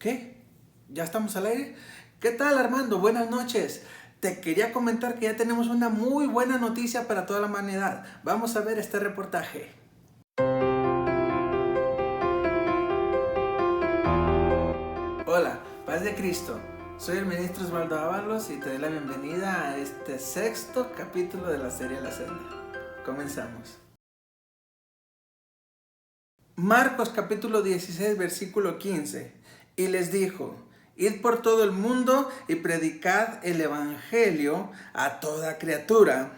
¿Qué? ¿Ya estamos al aire? ¿Qué tal, Armando? Buenas noches. Te quería comentar que ya tenemos una muy buena noticia para toda la humanidad. Vamos a ver este reportaje. Hola, paz de Cristo. Soy el ministro Osvaldo Ábalos y te doy la bienvenida a este sexto capítulo de la serie La Senda. Comenzamos. Marcos capítulo 16, versículo 15. Y les dijo: id por todo el mundo y predicad el evangelio a toda criatura.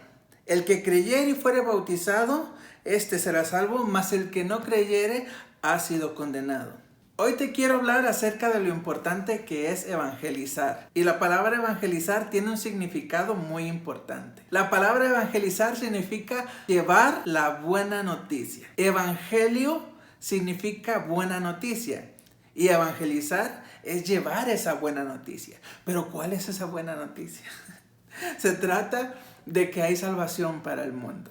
El que creyere y fuere bautizado, este será salvo, mas el que no creyere ha sido condenado. Hoy te quiero hablar acerca de lo importante que es evangelizar. Y la palabra evangelizar tiene un significado muy importante. La palabra evangelizar significa llevar la buena noticia. Evangelio significa buena noticia. Y evangelizar es llevar esa buena noticia. Pero ¿cuál es esa buena noticia? Se trata de que hay salvación para el mundo.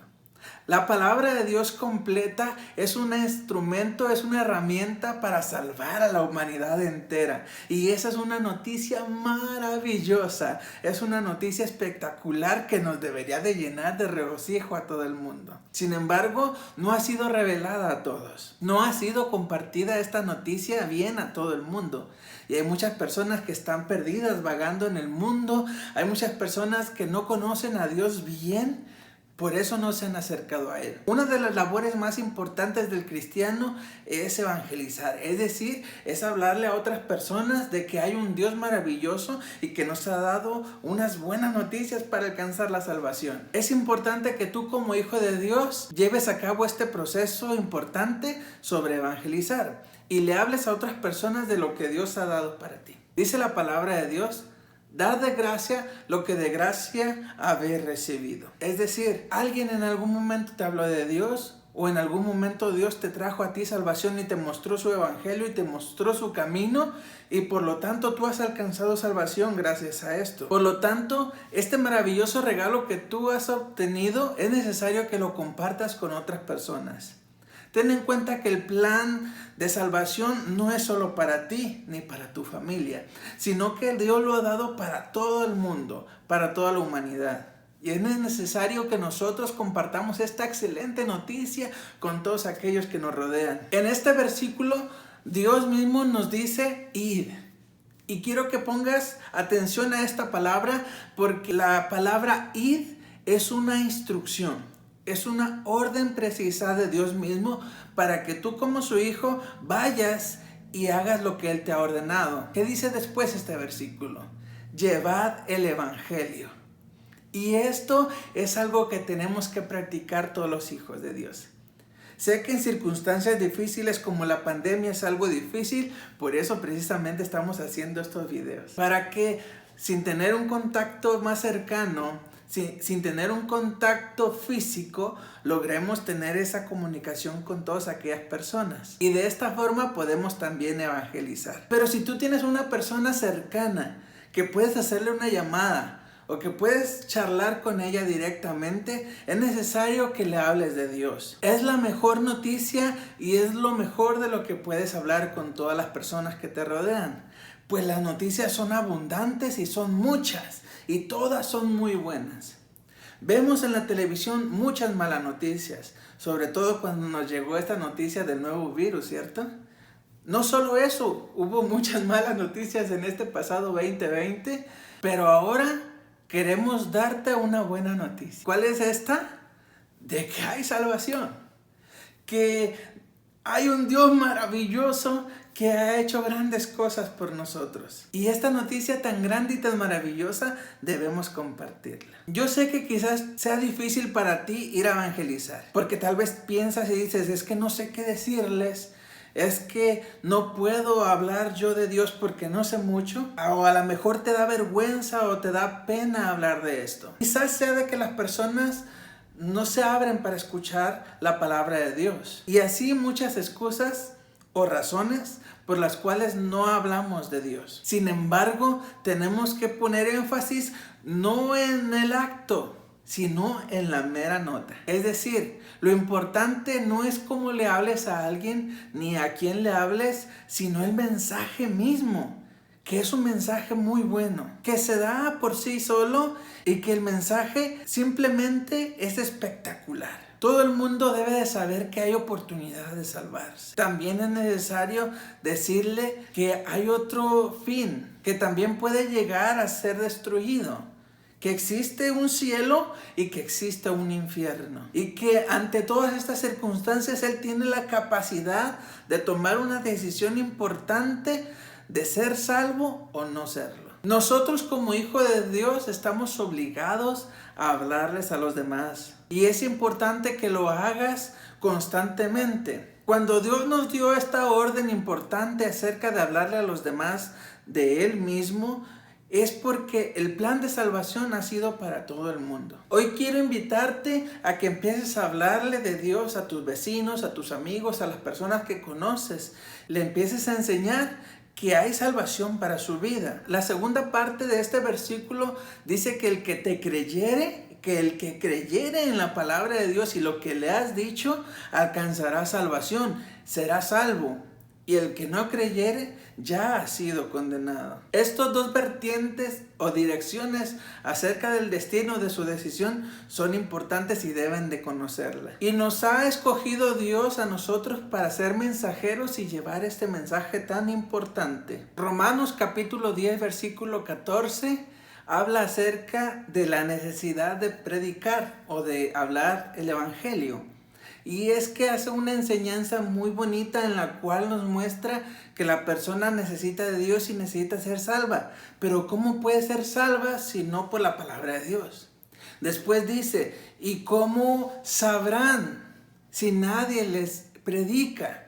La palabra de Dios completa es un instrumento, es una herramienta para salvar a la humanidad entera. Y esa es una noticia maravillosa, es una noticia espectacular que nos debería de llenar de regocijo a todo el mundo. Sin embargo, no ha sido revelada a todos. No ha sido compartida esta noticia bien a todo el mundo. Y hay muchas personas que están perdidas vagando en el mundo. Hay muchas personas que no conocen a Dios bien. Por eso no se han acercado a Él. Una de las labores más importantes del cristiano es evangelizar. Es decir, es hablarle a otras personas de que hay un Dios maravilloso y que nos ha dado unas buenas noticias para alcanzar la salvación. Es importante que tú como hijo de Dios lleves a cabo este proceso importante sobre evangelizar y le hables a otras personas de lo que Dios ha dado para ti. Dice la palabra de Dios: dad de gracia lo que de gracia habéis recibido. Es decir, alguien en algún momento te habló de Dios, o en algún momento Dios te trajo a ti salvación y te mostró su evangelio y te mostró su camino, y por lo tanto tú has alcanzado salvación gracias a esto. Por lo tanto, este maravilloso regalo que tú has obtenido es necesario que lo compartas con otras personas. Ten en cuenta que el plan de salvación no es solo para ti ni para tu familia, sino que Dios lo ha dado para todo el mundo, para toda la humanidad. Y es necesario que nosotros compartamos esta excelente noticia con todos aquellos que nos rodean. En este versículo, Dios mismo nos dice: id. Y quiero que pongas atención a esta palabra, porque la palabra id es una instrucción. Es una orden precisa de Dios mismo para que tú como su hijo vayas y hagas lo que Él te ha ordenado. ¿Qué dice después este versículo? Llevad el evangelio. Y esto es algo que tenemos que practicar todos los hijos de Dios. Sé que en circunstancias difíciles como la pandemia es algo difícil, por eso precisamente estamos haciendo estos videos. Para que sin tener un contacto más cercano, sin tener un contacto físico, logremos tener esa comunicación con todas aquellas personas. Y de esta forma podemos también evangelizar. Pero si tú tienes una persona cercana que puedes hacerle una llamada o que puedes charlar con ella directamente, es necesario que le hables de Dios. Es la mejor noticia y es lo mejor de lo que puedes hablar con todas las personas que te rodean. Pues las noticias son abundantes y son muchas. Y todas son muy buenas. Vemos en la televisión muchas malas noticias, sobre todo cuando nos llegó esta noticia del nuevo virus, ¿cierto? No solo eso, hubo muchas malas noticias en este pasado 2020, pero ahora queremos darte una buena noticia. ¿Cuál es esta? De que hay salvación, que hay un Dios maravilloso que ha hecho grandes cosas por nosotros. Y esta noticia tan grande y tan maravillosa debemos compartirla. Yo sé que quizás sea difícil para ti ir a evangelizar, porque tal vez piensas y dices: es que no sé qué decirles, es que no puedo hablar yo de Dios porque no sé mucho, o a lo mejor te da vergüenza o te da pena hablar de esto. Quizás sea de que las personas no se abren para escuchar la palabra de Dios. Y así muchas excusas o razones por las cuales no hablamos de Dios. Sin embargo, tenemos que poner énfasis no en el acto, sino en la mera nota. Es decir, lo importante no es cómo le hables a alguien ni a quién le hables, sino el mensaje mismo, que es un mensaje muy bueno, que se da por sí solo y que el mensaje simplemente es espectacular. Todo el mundo debe de saber que hay oportunidad de salvarse. También es necesario decirle que hay otro fin, que también puede llegar a ser destruido, que existe un cielo y que existe un infierno. Y que ante todas estas circunstancias Él tiene la capacidad de tomar una decisión importante de ser salvo o no serlo. Nosotros como hijos de Dios estamos obligados a hablarles a los demás. Y es importante que lo hagas constantemente. Cuando Dios nos dio esta orden importante acerca de hablarle a los demás de Él mismo, es porque el plan de salvación ha sido para todo el mundo. Hoy quiero invitarte a que empieces a hablarle de Dios a tus vecinos, a tus amigos, a las personas que conoces. Le empieces a enseñar que hay salvación para su vida. La segunda parte de este versículo dice que el que creyere en la palabra de Dios y lo que le has dicho, alcanzará salvación, será salvo. Y el que no creyere ya ha sido condenado. Estos dos vertientes o direcciones acerca del destino de su decisión son importantes y deben de conocerla. Y nos ha escogido Dios a nosotros para ser mensajeros y llevar este mensaje tan importante. Romanos capítulo 10 versículo 14 habla acerca de la necesidad de predicar o de hablar el evangelio. Y es que hace una enseñanza muy bonita en la cual nos muestra que la persona necesita de Dios y necesita ser salva. Pero ¿cómo puede ser salva si no por la palabra de Dios? Después dice, ¿y cómo sabrán si nadie les predica?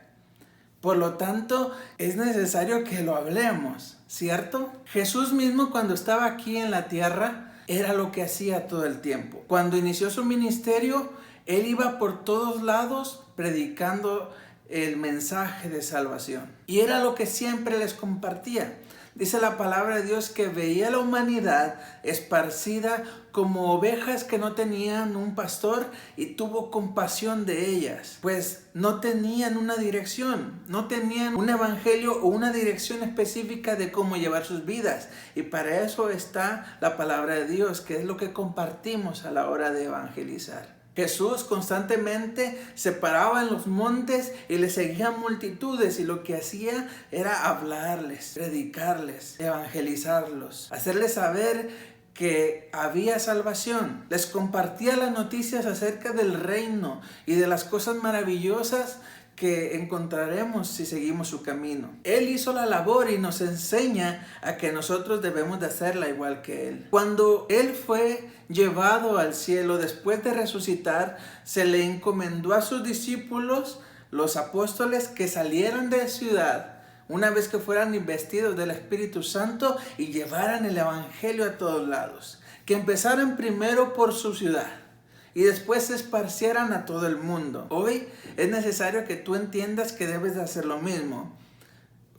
Por lo tanto, es necesario que lo hablemos, ¿cierto? Jesús mismo cuando estaba aquí en la tierra era lo que hacía todo el tiempo. Cuando inició su ministerio, Él iba por todos lados predicando el mensaje de salvación. Y era lo que siempre les compartía. Dice la palabra de Dios que veía a la humanidad esparcida como ovejas que no tenían un pastor y tuvo compasión de ellas. Pues no tenían una dirección, no tenían un evangelio o una dirección específica de cómo llevar sus vidas. Y para eso está la palabra de Dios, que es lo que compartimos a la hora de evangelizar. Jesús constantemente se paraba en los montes y le seguían multitudes y lo que hacía era hablarles, predicarles, evangelizarlos, hacerles saber que había salvación. Les compartía las noticias acerca del reino y de las cosas maravillosas que encontraremos si seguimos su camino. Él hizo la labor y nos enseña a que nosotros debemos de hacerla igual que Él. Cuando Él fue llevado al cielo después de resucitar, se le encomendó a sus discípulos, los apóstoles, que salieran de la ciudad una vez que fueran investidos del Espíritu Santo y llevaran el evangelio a todos lados. Que empezaran primero por su ciudad y después se esparcieran a todo el mundo. Hoy es necesario que tú entiendas que debes de hacer lo mismo.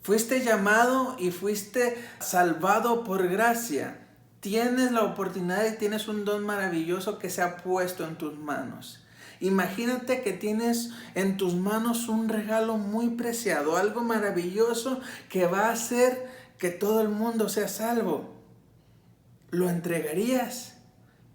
Fuiste llamado y fuiste salvado por gracia. Tienes la oportunidad y tienes un don maravilloso que se ha puesto en tus manos. Imagínate que tienes en tus manos un regalo muy preciado, algo maravilloso que va a hacer que todo el mundo sea salvo. ¿Lo entregarías?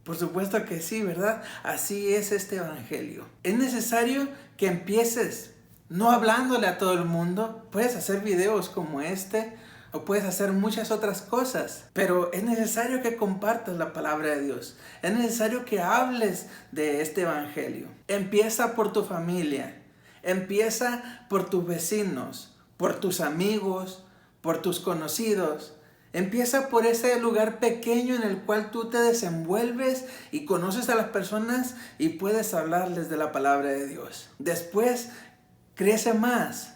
Por supuesto que sí, ¿verdad? Así es este evangelio. Es necesario que empieces no hablándole a todo el mundo. Puedes hacer videos como este o puedes hacer muchas otras cosas, pero es necesario que compartas la palabra de Dios. Es necesario que hables de este evangelio. Empieza por tu familia, empieza por tus vecinos, por tus amigos, por tus conocidos. Empieza por ese lugar pequeño en el cual tú te desenvuelves y conoces a las personas y puedes hablarles de la palabra de Dios. Después, crece más.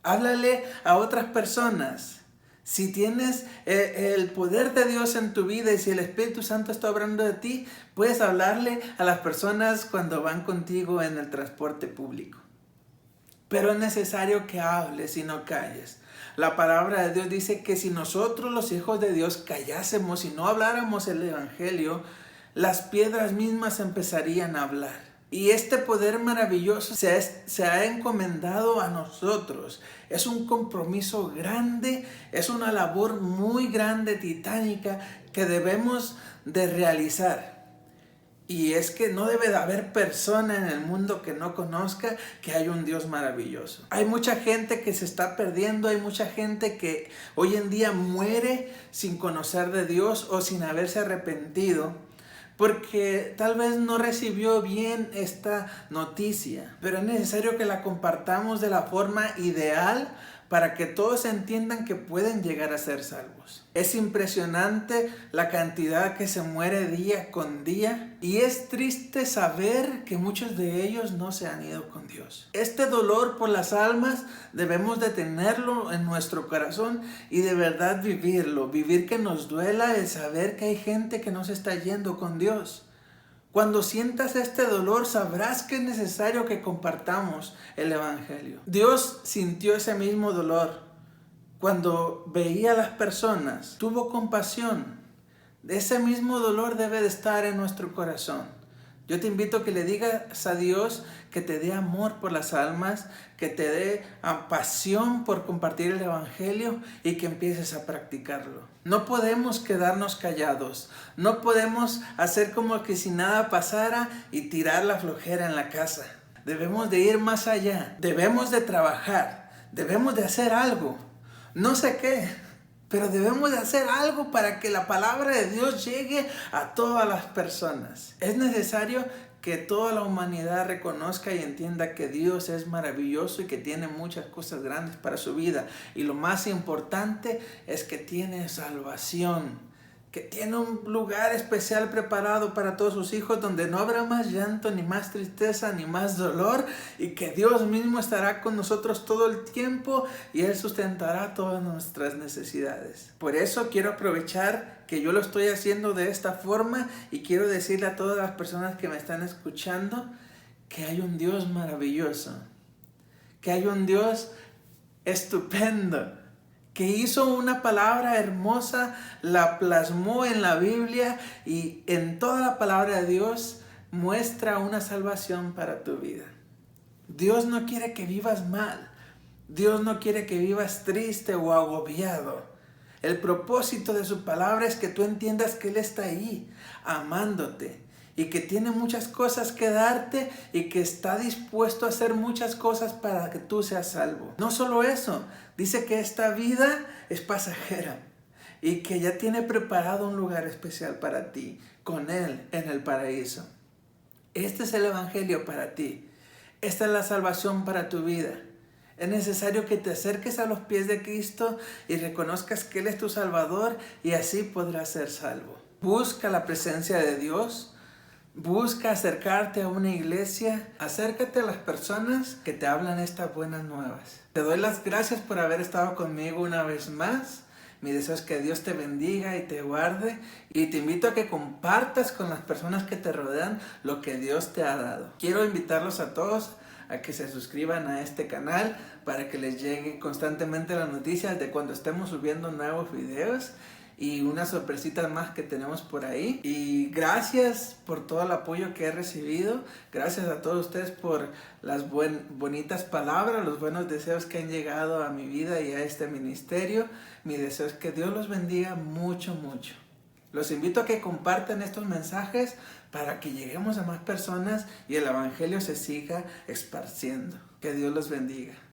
Háblale a otras personas. Si tienes el poder de Dios en tu vida y si el Espíritu Santo está obrando de ti, puedes hablarle a las personas cuando van contigo en el transporte público. Pero es necesario que hables y no calles. La palabra de Dios dice que si nosotros los hijos de Dios callásemos y no habláramos el evangelio, las piedras mismas empezarían a hablar. Y este poder maravilloso se ha encomendado a nosotros. Es un compromiso grande, es una labor muy grande, titánica, que debemos de realizar. Y es que no debe de haber persona en el mundo que no conozca que hay un Dios maravilloso. Hay mucha gente que se está perdiendo, hay mucha gente que hoy en día muere sin conocer de Dios o sin haberse arrepentido, porque tal vez no recibió bien esta noticia, pero es necesario que la compartamos de la forma ideal para que todos entiendan que pueden llegar a ser salvos. Es impresionante la cantidad que se muere día con día y es triste saber que muchos de ellos no se han ido con Dios. Este dolor por las almas debemos de tenerlo en nuestro corazón y de verdad vivirlo. Vivir que nos duela el saber que hay gente que no se está yendo con Dios. Cuando sientas este dolor, sabrás que es necesario que compartamos el Evangelio. Dios sintió ese mismo dolor cuando veía a las personas, tuvo compasión. Ese mismo dolor debe de estar en nuestro corazón. Yo te invito a que le digas a Dios que te dé amor por las almas, que te dé pasión por compartir el Evangelio y que empieces a practicarlo. No podemos quedarnos callados, no podemos hacer como que si nada pasara y tirar la flojera en la casa. Debemos de ir más allá, debemos de trabajar, debemos de hacer algo, no sé qué, pero debemos de hacer algo para que la palabra de Dios llegue a todas las personas. Es necesario que toda la humanidad reconozca y entienda que Dios es maravilloso y que tiene muchas cosas grandes para su vida. Y lo más importante es que tiene salvación, que tiene un lugar especial preparado para todos sus hijos donde no habrá más llanto, ni más tristeza, ni más dolor, y que Dios mismo estará con nosotros todo el tiempo y Él sustentará todas nuestras necesidades. Por eso quiero aprovechar que yo lo estoy haciendo de esta forma y quiero decirle a todas las personas que me están escuchando que hay un Dios maravilloso, que hay un Dios estupendo, que hizo una palabra hermosa, la plasmó en la Biblia y en toda la palabra de Dios muestra una salvación para tu vida. Dios no quiere que vivas mal. Dios no quiere que vivas triste o agobiado. El propósito de su palabra es que tú entiendas que Él está ahí, amándote, y que tiene muchas cosas que darte y que está dispuesto a hacer muchas cosas para que tú seas salvo. No solo eso, dice que esta vida es pasajera y que ya tiene preparado un lugar especial para ti con Él en el paraíso. Este es el Evangelio para ti. Esta es la salvación para tu vida. Es necesario que te acerques a los pies de Cristo y reconozcas que Él es tu Salvador y así podrás ser salvo. Busca la presencia de Dios. Busca acercarte a una iglesia, acércate a las personas que te hablan estas buenas nuevas. Te doy las gracias por haber estado conmigo una vez más. Mi deseo es que Dios te bendiga y te guarde y te invito a que compartas con las personas que te rodean lo que Dios te ha dado. Quiero invitarlos a todos a que se suscriban a este canal para que les llegue constantemente las noticias de cuando estemos subiendo nuevos videos y unas sorpresitas más que tenemos por ahí. Y gracias por todo el apoyo que he recibido. Gracias a todos ustedes por las bonitas palabras, los buenos deseos que han llegado a mi vida y a este ministerio. Mi deseo es que Dios los bendiga mucho, mucho. Los invito a que compartan estos mensajes para que lleguemos a más personas y el Evangelio se siga esparciendo. Que Dios los bendiga.